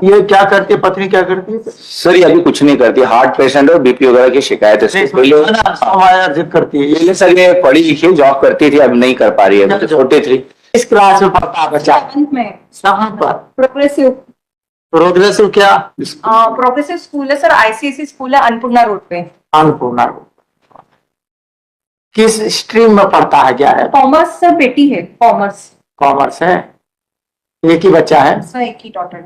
ये क्या करती है पत्नी, क्या करती है? सर ये अभी कुछ नहीं करती, हार्ट पेशेंट और बीपी वगैरह की शिकायत है इसको। पहले करती है पहले सर ये पढ़ी लिखी जॉब करती थी, अब नहीं कर पा रही है, छोटी थी। इस क्लास में पढ़ता है बच्चा? 7th में। कहाँ पर? प्रोग्रेसिव। प्रोग्रेसिव क्या? प्रोग्रेसिव स्कूल है सर, आईसीएसई स्कूल है, अन्नपूर्णा रोड पे। अन्नपूर्णा रोड। किस स्ट्रीम में पढ़ता है, क्या है? कॉमर्स सर, बेटी है कॉमर्स। कॉमर्स है। एक ही बच्चा है सर, एक ही डॉटर।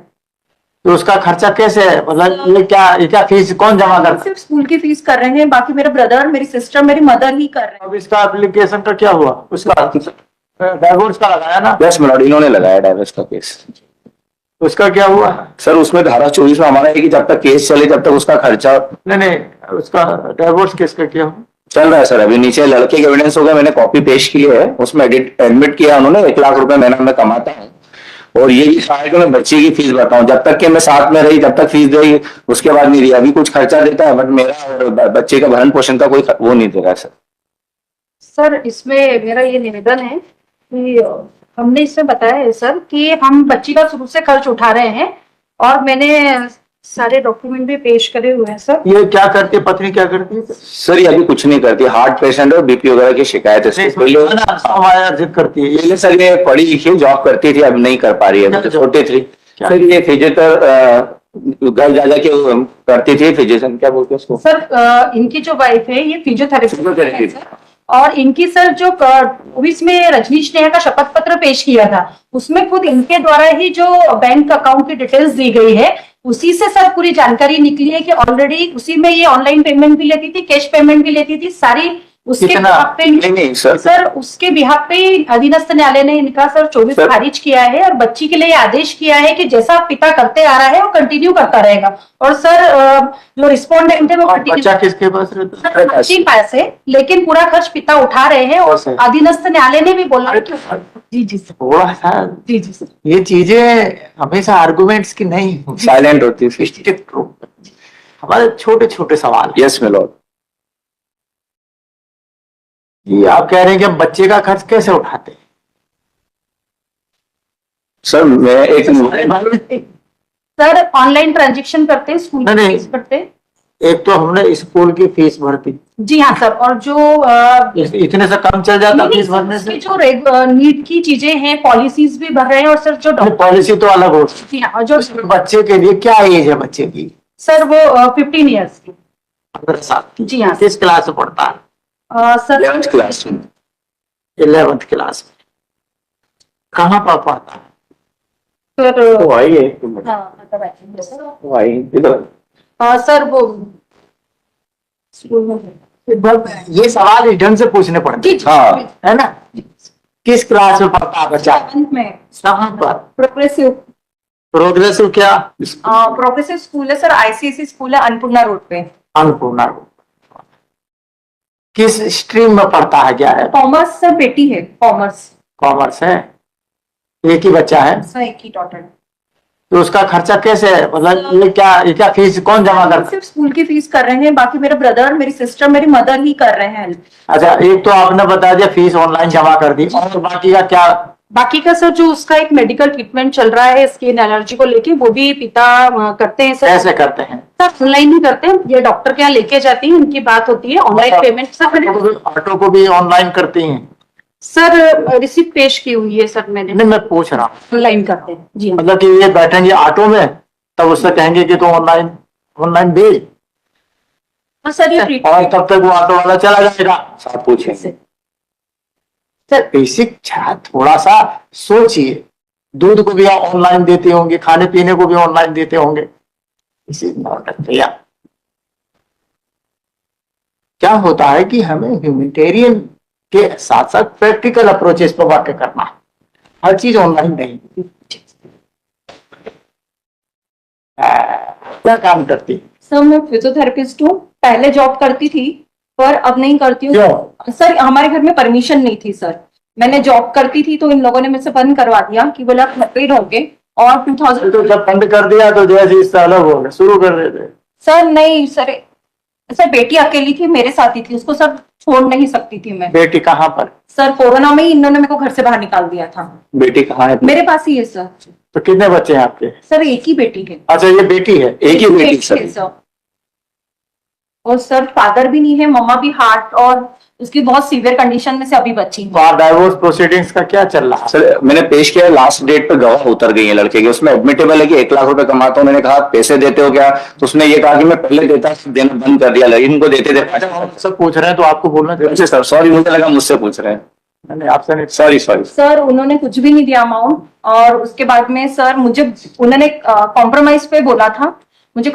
तो उसका खर्चा कैसे है, मतलब ये क्या फीस कौन जमा करता है? सिर्फ स्कूल की फीस कर रहे हैं, बाकी मेरे ब्रदर, मेरी सिस्टर, मेरी मदर ही कर रहे हैं। अब इसका एप्लीकेशन का क्या हुआ? उसका डाइवोर्स का लगाया ना? यस मिलॉर्ड, इन्होंने लगाया डाइवोर्स का केस। उसका क्या हुआ? सर उसमें धारा 24 में हमारा है कि जब तक केस चले तब तक उसका खर्चा। नहीं, उसका डाइवोर्स केस का क्या हुआ? चल रहा है सर, अभी नीचे लड़के के एविडेंस हो गया, मैंने कॉपी पेश की है, उसमें एडमिट किया उन्होंने 1 लाख रुपए महीना में कमाता है, और ये भी कहा कि मैं बच्चे की फीस बताऊं, जब तक कि मैं साथ में रही जब तक फीस देगी, उसके बाद नहीं दी। अभी कुछ खर्चा देता है बट मेरा और बच्चे का भरण पोषण का कोई वो नहीं दे रहा है सर। सर इसमें मेरा ये निवेदन है कि हमने इसमें बताया है सर कि हम बच्ची का शुरू से खर्च उठा रहे हैं, और मैंने सारे डॉक्यूमेंट भी पेश करे हुए हैं सर। ये क्या करती है पत्नी, क्या करती है? सर ये अभी कुछ नहीं करती, हार्ट पेशेंट और बीपी वगैरह की शिकायत है इसको। पहले करती है पहले सर ये पढ़ी लिखी जॉब करती थी, अब नहीं कर पा रही है, छोटी थी। सर ये फिजियोथेरेपी घर जा जाके करती थी, फिजिशियन क्या बोलते हैं उसको? सर इनकी जो वाइफ है ये फिजियोथेरेपी, और इनकी सर जो इसमें रजनीश नेहा का शपथ पत्र पेश किया था, उसमें खुद इनके द्वारा ही जो बैंक अकाउंट की डिटेल्स दी गई है, उसी से सर पूरी जानकारी निकली है कि ऑलरेडी उसी में ये ऑनलाइन पेमेंट भी लेती थी, कैश पेमेंट भी लेती थी, सारी उसके बिहाफ पे। नहीं सर उसके बिहाफ पे अधीनस्थ न्यायालय ने इनका सर 24 खारिज किया है, और बच्ची के लिए आदेश किया है कि जैसा पिता करते आ रहा है वो कंटिन्यू करता रहेगा। और सर जो रिस्पोंडेंट है वो बच्चा किसके पास रहता है? बच्ची पास है, लेकिन पूरा खर्च पिता उठा रहे हैं, और अधीनस्थ न्यायालय ने भी बोला है कि जी थोड़ा सा जी ये चीजें हमेशा आर्गुमेंट्स की नहीं, साइलेंट होती है। स्ट्रिक्ट हमारे छोटे छोटे सवाल। Yes my lord. ये आप कह रहे हैं कि हम बच्चे का खर्च कैसे उठाते हैं? सर मैं एक सर ऑनलाइन ट्रांजेक्शन करते हैं, स्कूल की फीस भरते हैं। एक तो हमने स्कूल की फीस भरती। जी हाँ सर, और जो इतने से कम चल जाता फीस भरने से? जो नीट की चीजें हैं, पॉलिसीज भी भर रहे हैं, और सर जो पॉलिसी तो अलग हो। जी हाँ, और जो बच्चे के लिए क्या एज है बच्चे की? सर वो 15 ईयर्स की। 15 साल की। जी हाँ। किस क्लास में पढ़ता है? सर 11th क्लास में। 11th क्लास में। कहाँ पर पढ़ता है? सर वो आइए सर वो स्कूल में। ये सवाल इस ढंग से पूछने पड़ते हैं। हाँ है ना? किस क्लास में पढ़ता है बच्चा? 7th में। कहाँ पर? प्रोग्रेसिव। प्रोग्रेसिव क्या? प्रोग्रेसिव स्कूल है सर, आईसीएसई स्कूल है, अन्नपूर्णा रोड पे। अन्नपूर्णा रोड। किस स्ट्रीम में पढ़ता है, क्या है? कॉमर्स सर, बेटी है कॉमर्स। कॉमर्स है। एक ही बच्चा है सर, एक ही डॉटर। तो उसका खर्चा कैसे है, मतलब ये क्या फीस कौन जमा करता है? सिर्फ स्कूल की फीस कर रहे हैं, बाकी मेरे ब्रदर, मेरी सिस्टर, मेरी मदर ही कर रहे हैं। अच्छा, एक तो आपने बता दिया फीस ऑनलाइन जमा कर दी, और बाकी का क्या? बाकी का सर जो उसका एक मेडिकल ट्रीटमेंट चल रहा है स्किन एलर्जी को लेके, वो भी पिता करते हैं सर। कैसे करते हैं? सर ऑनलाइन ही करते हैं, ये डॉक्टर के यहाँ लेके जाती है, उनकी बात होती है, ऑनलाइन पेमेंट सर। ऑटो को भी ऑनलाइन करती हैं? सर रिसिप्ट पेश की हुई है सर मैंने। नहीं, मैं पूछ रहा हूँ ऑनलाइन करते हैं जी। मतलब कि ये बैठेंगे ऑटो में तब उससे कहेंगे कि तो ऑनलाइन भेज, सर ये और तब तक वो ऑटो वाला चला जाएगा। साथ पूछेंगे सर बेसिक थोड़ा सा सोचिए, दूध को भी ऑनलाइन देते होंगे, खाने पीने को भी ऑनलाइन देते होंगे, इसी भैया क्या होता है कि हमें ह्यूमैनिटेरियन के साथ साथ प्रैक्टिकल अप्रोचेस पर बातें करना है, हर चीज ऑनलाइन नहीं। क्या काम करती? सर मैं फिजियोथेरेपिस्ट हूँ, पहले जॉब करती थी पर अब नहीं करती हूँ। क्यों? सर हमारे घर में परमिशन नहीं थी सर, मैंने जॉब करती थी तो इन लोगों ने मुझसे बंद करवा दिया कि बोला पेड होंगे, और 2000 तो जब बंद कर दिया तो जैसे इससे अलग हो गए, शुरू कर देते। सर नहीं सर, सर बेटी अकेली थी, मेरे साथ ही थी, उसको सर छोड़ नहीं सकती थी मैं। बेटी कहाँ पर? सर कोरोना में ही इन्होंने मेरे को घर से बाहर निकाल दिया था। बेटी कहाँ है? मेरे पास ही है सर। तो कितने बच्चे हैं आपके? सर एक ही बेटी है। अच्छा, ये बेटी है। एक ही बेटी है, सर। सर। और सर फादर भी नहीं है, मम्मा भी हार्ट और उसकी बहुत सीवियर कंडीशन में से अभी बची तो है। आप डाइवोर्स प्रोसीडिंग्स का क्या चल रहा है? सर मैंने पेश किया, लास्ट डेट पे गवाह उतर गई है लड़के की, उसमें एडमिटेबल है कि 1 लाख रुपए कमाता हूँ। मैंने कहा पैसे देते हो क्या, तो उसने ये कहा कि मैं पहले देता, देना बंद कर दिया, इनको देते थे। जब हम सब पूछ रहे हैं तो आपको बोलना चाहिए। अच्छा सर, सॉरी, मुझे लगा मुझसे पूछ रहे हैं। नहीं, आपसे नहीं। Sorry sorry. सर उन्होंने कुछ भी नहीं दिया अमाउंट, और उसके बाद में सर मुझे उन्होंने कॉम्प्रोमाइज पे बोला था। मुझे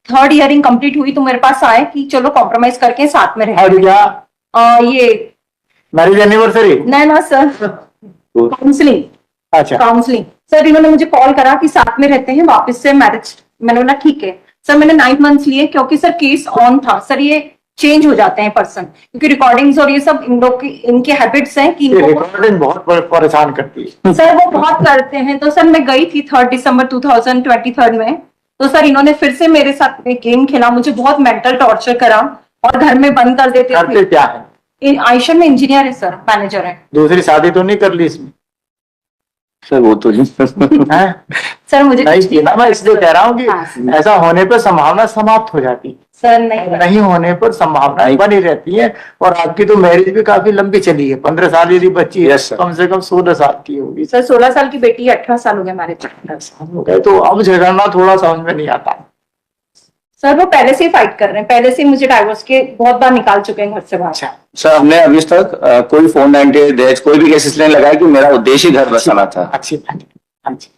3rd ईयरिंग कंप्लीट हुई तो मेरे पास आए कि चलो कॉम्प्रोमाइज करके साथ में रहे। और क्या ये मैरिज एनिवर्सरी? नहीं ना सर, काउंसलिंग। अच्छा, काउंसलिंग सर, इन्होंने मुझे कॉल करा कि साथ में रहते हैं, वापस से मैरिज। मैंने बोला ठीक है सर। मैंने 9 मंथ्स लिए क्योंकि सर केस ऑन था। सर ये चेंज हो जाते हैं पर्सन, क्योंकि रिकॉर्डिंग्स और ये सब इन लोग की इनके हैबिट्स हैं कि ये इनको रिकॉर्डिंग बहुत परेशान करती है। सर वो बहुत करते हैं। तो सर मैं गई थी 3 दिसंबर 2023 में। तो सर इन्होंने फिर से मेरे साथ में गेम खेला, मुझे बहुत मेंटल टॉर्चर करा और घर में बंद कर देते करते थे। क्या है? आयशा में इंजीनियर है सर, मैनेजर है। दूसरी शादी तो नहीं कर ली इसमें? सर वो तो हैं? सर मुझे नहीं की ना, मैं इसलिए कह रहा हूँ हाँ, कि ऐसा होने पर संभावना समाप्त हो जाती है, सर नहीं नहीं होने पर संभावनाएं बनी रहती है। और आपकी तो मैरिज भी काफी लंबी चली है, 15 साल यदि बच्ची है, Yes, sir. कम से कम 16 साल की होगी। सर 16 साल की बेटी है, 18 साल हो गए मैरिज। हो गए तो अब झगड़ना थोड़ा समझ में नहीं आता। सर वो पहले से ही फाइट कर रहे हैं, पहले से ही मुझे डाइवोर्स के बहुत बार निकाल चुके हैं घर से बाहर। अच्छा, सर हमने अभी तक कोई 498 दहेज कोई भी केस इसलिए लगाया कि मेरा उद्देश्य ही घर बसाना था। अच्छी बात है। हाँ जी।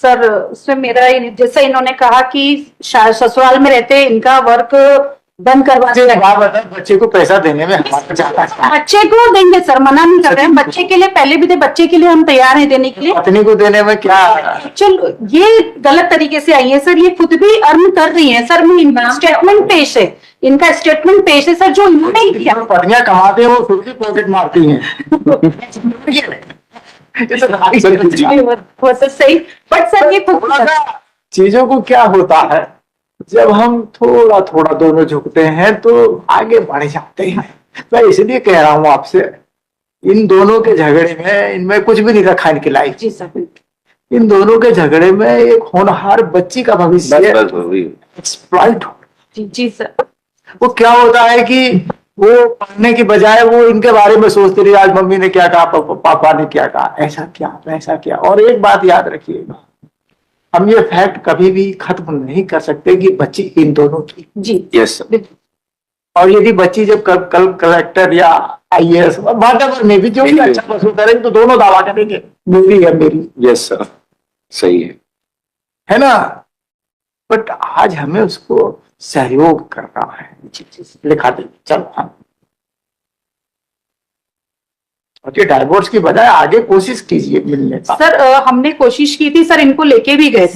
सर उसमें मेरा जैसे इन्होंने कहा कि ससुराल में रहते इनका वर्क बंद करवा मुझे एक बात बताओ, बच्चे को पैसा देने में हमारा चाहता है, बच्चे को देंगे सर, मना नहीं कर रहे हैं। बच्चे के लिए पहले भी थे, बच्चे के लिए हम तैयार हैं देने के लिए। पत्नी को देने में क्या? चलो ये गलत तरीके से आई है सर, ये खुद भी अर्न कर रही है सर। मैं स्टेटमेंट पेश है, इनका स्टेटमेंट पेश है सर, जो इन्होंने ही किया। पत्नियां कमाते हैं वो खुद भी पॉकेट मारती हैं। ये तो गाली है। वो तो सही, बट सर ये खुद थोड़ा सा चीजों को क्या होता है, जब हम थोड़ा थोड़ा दोनों झुकते हैं तो आगे बढ़ जाते हैं। मैं इसलिए कह रहा हूं आपसे, इन दोनों के झगड़े में इनमें कुछ भी नहीं रखा इनकी लाइफ। जी सर, इन दोनों के झगड़े में एक होनहार बच्ची का भविष्य बस वही। एक्सप्लॉइट हो। जी सर। वो क्या होता है कि वो पढ़ने की बजाय वो इनके बारे में सोचते रही, आज मम्मी ने क्या कहा, पापा ने क्या कहा, ऐसा क्या वैसा क्या। और एक बात याद रखिएगा, हम ये फैक्ट कभी भी खत्म नहीं कर सकते कि बच्ची इन दोनों की। जी यस सर। और यदि बच्ची जब कल कलेक्टर या IAS वाटेवर में भी जो भी अच्छा पसंद करेंगे तो दोनों दावा करेंगे मेरी है मेरी, यस सर, सही है ना। बट आज हमें उसको सहयोग करना है। लिखा दे चलो हाँ। और ये डाइवोर्स की बजाय आगे कोशिश कीजिए मिलने का। सर हमने कोशिश की थी सर, इनको लेके भी गए थे।